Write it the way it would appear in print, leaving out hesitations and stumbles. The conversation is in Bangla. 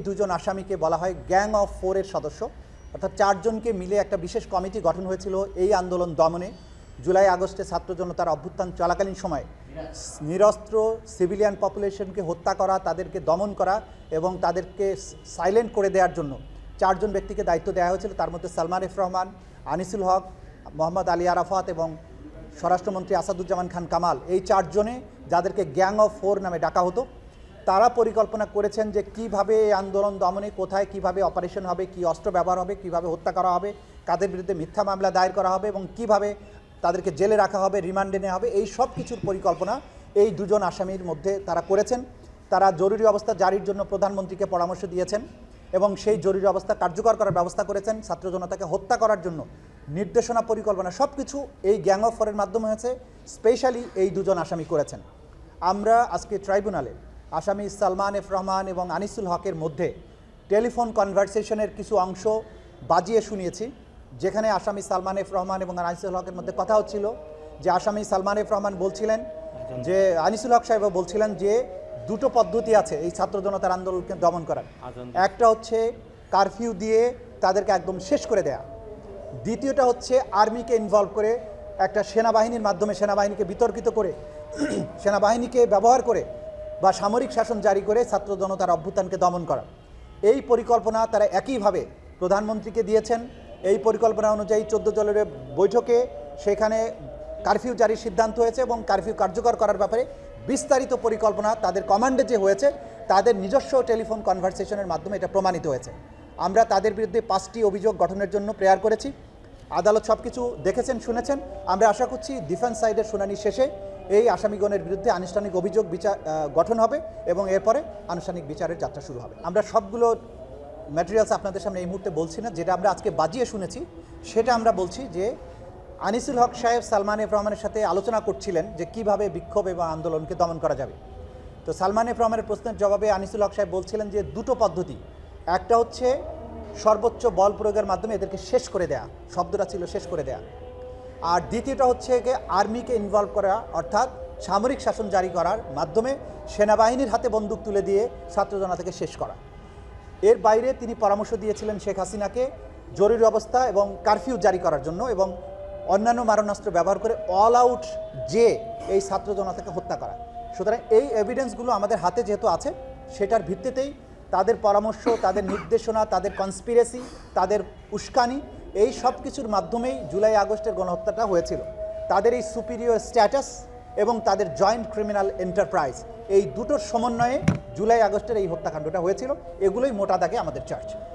দুজন আসামিকে বলা হয় গ্যাং অফ ফোরের সদস্য, অর্থাৎ চারজনকে মিলে একটা বিশেষ কমিটি গঠন হয়েছিল এই আন্দোলন দমনে। জুলাই আগস্টে ছাত্র জনতার অভ্যুত্থান চলাকালীন সময়ে নিরস্ত্র সিভিলিয়ান পপুলেশনকে হত্যা করা, তাদেরকে দমন করা এবং তাদেরকে সাইলেন্ট করে দেওয়ার জন্য চারজন ব্যক্তিকে দায়িত্ব দেওয়া হয়েছিল। তার মধ্যে সালমান এফ রহমান, আনিসুল হক, মোহাম্মদ আলী আরাফাত এবং স্বরাষ্ট্রমন্ত্রী আসাদুজ্জামান খান কামাল, এই চারজনে যাদেরকে গ্যাং অফ ফোর নামে ডাকা হতো, তারা পরিকল্পনা করেছেন যে কিভাবে এই আন্দোলন দমনে কোথায় কিভাবে অপারেশন হবে, কি অস্ত্র ব্যবহার হবে, কিভাবে হত্যা করা হবে, কাদের বিরুদ্ধে মিথ্যা মামলা দায়ের করা হবে এবং কিভাবে তাদেরকে জেলে রাখা হবে, রিমান্ডে নেওয়া হবে। এই সব কিছুর পরিকল্পনা এই দুজন আসামির মধ্যে তারা করেছেন। তারা জরুরি অবস্থা জারির জন্য প্রধানমন্ত্রীকে পরামর্শ দিয়েছেন এবং সেই জরুরি অবস্থা কার্যকর করার ব্যবস্থা করেছেন। ছাত্র জনতাকে হত্যা করার জন্য নির্দেশনা, পরিকল্পনা সব কিছু এই গ্যাং অফ ফোরের মাধ্যমে হয়েছে। স্পেশালি এই দুজন আসামি করেছেন। আমরা আজকে ট্রাইব্যুনালে আসামি সালমান এফ রহমান এবং আনিসুল হকের মধ্যে টেলিফোন কনভারসেশনের কিছু অংশ বাজিয়ে শুনিয়েছি, যেখানে আসামি সালমান এফ রহমান এবং আনিসুল হকের মধ্যে কথা হচ্ছিল যে আসামি সালমান এফ রহমান বলছিলেন যে আনিসুল হক সাহেব বলছিলেন যে দুটো পদ্ধতি আছে এই ছাত্র জনতার আন্দোলনকে দমন করার। একটা হচ্ছে কারফিউ দিয়ে তাদেরকে একদম শেষ করে দেয়া, দ্বিতীয়টা হচ্ছে আর্মিকে ইনভলভ করে একটা সেনাবাহিনীর মাধ্যমে সেনাবাহিনীকে বিতর্কিত করে সেনাবাহিনীকে ব্যবহার করে বা সামরিক শাসন জারি করে ছাত্র জনতার অভ্যুত্থানকে দমন করা। এই পরিকল্পনা তারা একইভাবে প্রধানমন্ত্রীকে দিয়েছেন। এই পরিকল্পনা অনুযায়ী 14 দলের বৈঠকে সেখানে কারফিউ জারির সিদ্ধান্ত হয়েছে এবং কারফিউ কার্যকর করার ব্যাপারে বিস্তারিত পরিকল্পনা তাদের কমান্ডে যে হয়েছে, তাদের নিজস্ব টেলিফোন কনভারসেশনের মাধ্যমে এটা প্রমাণিত হয়েছে। আমরা তাদের বিরুদ্ধে 5টি অভিযোগ গঠনের জন্য প্রেয়ার করেছি। আদালত সব কিছু দেখেছেন, শুনেছেন। আমরা আশা করছি ডিফেন্স সাইডের শুনানি শেষে এই আসামিগণের বিরুদ্ধে আনুষ্ঠানিক অভিযোগ গঠন হবে এবং এরপরে আনুষ্ঠানিক বিচারের যাত্রা শুরু হবে। আমরা সবগুলো ম্যাটেরিয়ালস আপনাদের সামনে এই মুহূর্তে বলছি না, যেটা আমরা আজকে বাজিয়ে শুনেছি সেটা আমরা বলছি যে আনিসুল হক সাহেব সালমান এফ রহমানের সাথে আলোচনা করছিলেন যে কিভাবে বিক্ষোভ এবং আন্দোলনকে দমন করা যাবে। তো সালমান এফ রহমানের প্রশ্নের জবাবে আনিসুল হক সাহেব বলছিলেন যে দুটো পদ্ধতি, একটা হচ্ছে সর্বোচ্চ বল প্রয়োগের মাধ্যমে এদেরকে শেষ করে দেয়া, শব্দটা ছিল শেষ করে দেয়া, আর দ্বিতীয়টা হচ্ছে যে আর্মিকে ইনভলভ করা, অর্থাৎ সামরিক শাসন জারি করার মাধ্যমে সেনাবাহিনীর হাতে বন্দুক তুলে দিয়ে ছাত্র জনতাকে শেষ করা। এর বাইরে তিনি পরামর্শ দিয়েছিলেন শেখ হাসিনাকে জরুরি অবস্থা এবং কারফিউ জারি করার জন্য এবং অন্যান্য মারণাস্ত্র ব্যবহার করে অল আউট যে এই ছাত্র জনতাকে হত্যা করা। সুতরাং এই এভিডেন্সগুলো আমাদের হাতে যেহেতু আছে, সেটার ভিত্তিতেই তাদের পরামর্শ, তাদের নির্দেশনা, তাদের কনস্পিরেসি, তাদের উস্কানি, এই সব কিছুর মাধ্যমেই জুলাই আগস্টের গণহত্যাটা হয়েছিল। তাদের এই সুপিরিয়র স্ট্যাটাস এবং তাদের জয়েন্ট ক্রিমিনাল এন্টারপ্রাইজ, এই দুটোর সমন্বয়ে জুলাই আগস্টের এই হত্যাকাণ্ডটা হয়েছিল। এগুলোই মোটা দাগে আমাদের চার্জ।